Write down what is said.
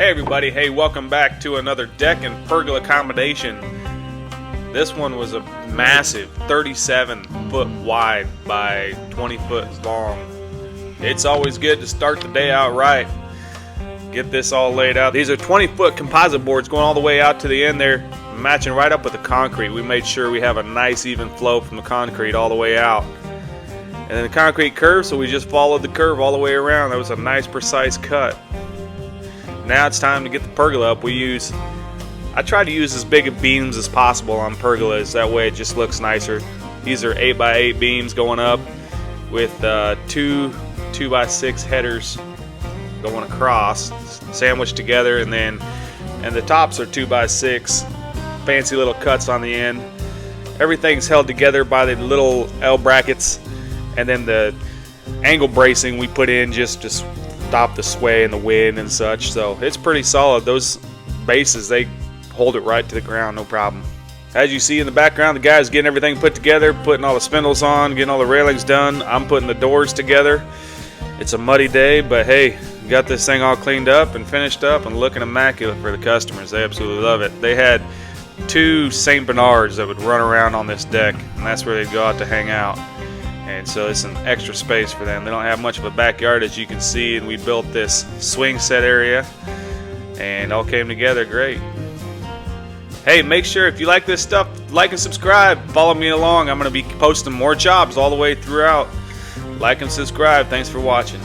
Hey everybody, hey, welcome back to another deck and pergola combination. This one was a massive 37 foot wide by 20 foot long. It's always good to start the day out right. Get this all laid out. These are 20 foot composite boards going all the way out to the end there, matching right up with the concrete. We made sure we have a nice even flow from the concrete all the way out. And then the concrete curve, so we just followed the curve all the way around. That was a nice precise cut. Now it's time to get the pergola up. I try to use as big of beams as possible on pergolas, that way it just looks nicer. These are 8x8 beams going up with two 2x6 headers going across, sandwiched together, and the tops are 2x6, fancy little cuts on the end. Everything's held together by the little L brackets, and then the angle bracing we put in just to stop the sway and the wind and such. So it's pretty solid. Those bases, they hold it right to the ground, no problem. As you see in the background, the guy's getting everything put together, putting all the spindles on, getting all the railings done. I'm putting the doors together. It's a muddy day, but hey, we got this thing all cleaned up and finished up and looking immaculate for the customers. They absolutely love it. They had two St. Bernards that would run around on this deck, and that's where they'd go out to hang out. And so it's an extra space for them. They don't have much of a backyard, as you can see, and we built this swing set area, and all came together great. Hey, make sure if you like this stuff, like and subscribe. Follow me along. I'm going to be posting more jobs all the way throughout. Like and subscribe. Thanks for watching.